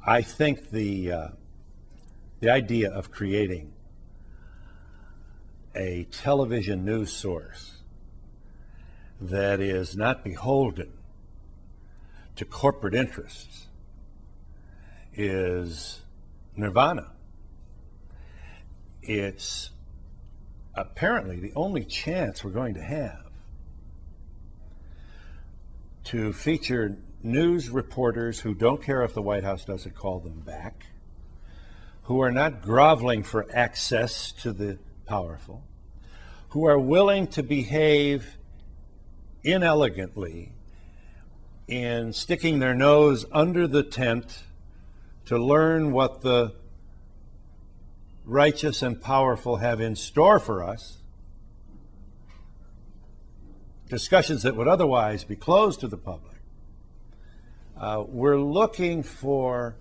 I think the idea of creating a television news source that is not beholden to corporate interests is nirvana. It's apparently the only chance we're going to have to feature news reporters who don't care if the White House doesn't call them back, who are not groveling for access to the powerful, who are willing to behave inelegantly in sticking their nose under the tent to learn what the righteous and powerful have in store for us, discussions that would otherwise be closed to the public. We're looking for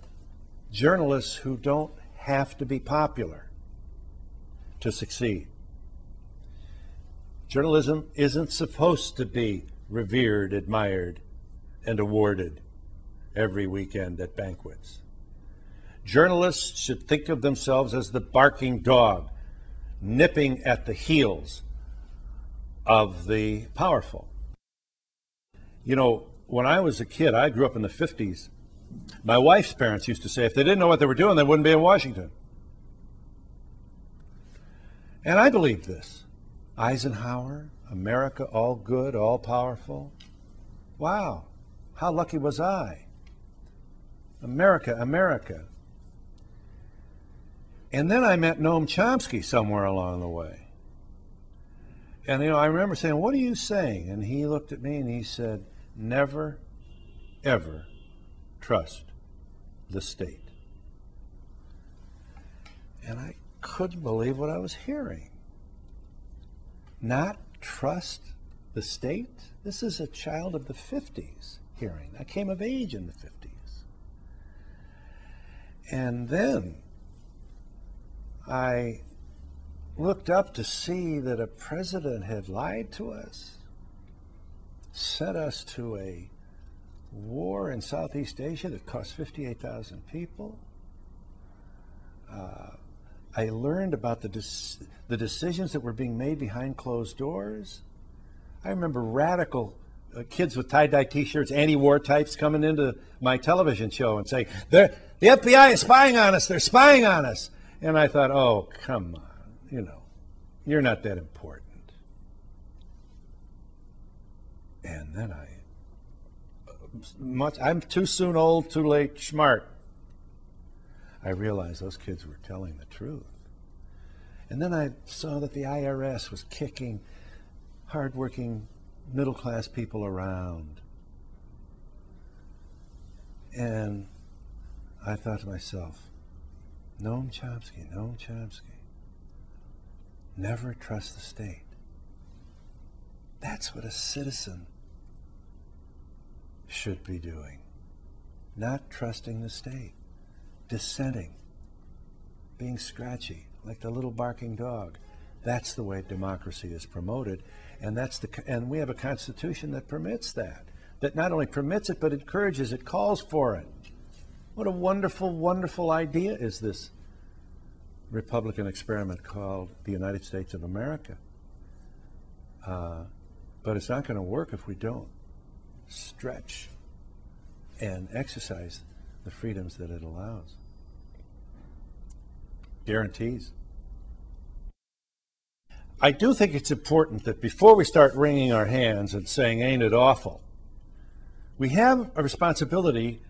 journalists who don't have to be popular to succeed. Journalism isn't supposed to be revered, admired, and awarded every weekend at banquets. Journalists should think of themselves as the barking dog, nipping at the heels of the powerful. You know, when I was a kid, I grew up in the 50s. My wife's parents used to say if they didn't know what they were doing, they wouldn't be in Washington. And I believed this. Eisenhower, America, all good, all powerful. Wow, how lucky was I? America, America. And then I met Noam Chomsky somewhere along the way. And, I remember saying, what are you saying? And he looked at me and he said, never, ever trust the state. And I couldn't believe what I was hearing. Not trust the state? This is a child of the 50s hearing. I came of age in the 50s. And then I looked up to see that a president had lied to us, sent us to a war in Southeast Asia that cost 58,000 people. I learned about the decisions that were being made behind closed doors. I remember radical kids with tie-dye t-shirts, anti-war types coming into my television show and saying, the FBI is spying on us, they're spying on us. And I thought, oh, come on, you're not that important. And then I'm too soon old, too late smart. I realized those kids were telling the truth. And then I saw that the IRS was kicking hardworking middle-class people around. And I thought to myself, Noam Chomsky, never trust the state. That's what a citizen should be doing. Not trusting the state, dissenting, being scratchy, like the little barking dog. That's the way democracy is promoted, and and we have a constitution that permits that. That not only permits it, but encourages it, calls for it. What a wonderful, wonderful idea is this Republican experiment called the United States of America. But it's not going to work if we don't stretch and exercise the freedoms that it allows. Guarantees. I do think it's important that before we start wringing our hands and saying, ain't it awful, we have a responsibility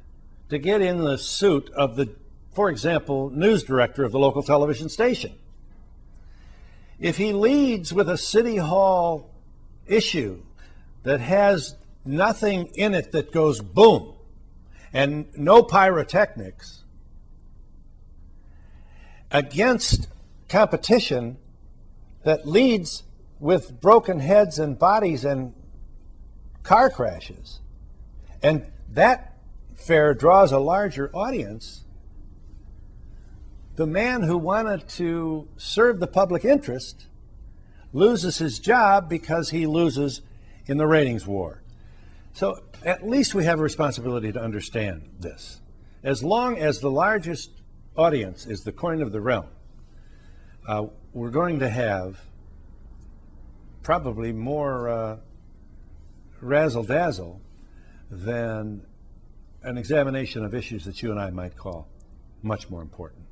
to get in the suit of the, for example, news director of the local television station. If he leads with a city hall issue that has nothing in it that goes boom and no pyrotechnics against competition that leads with broken heads and bodies and car crashes, and that fare draws a larger audience, the man who wanted to serve the public interest loses his job because he loses in the ratings war. So at least we have a responsibility to understand this. as long as the largest audience is the coin of the realm, we're going to have probably more razzle-dazzle than an examination of issues that you and I might call much more important.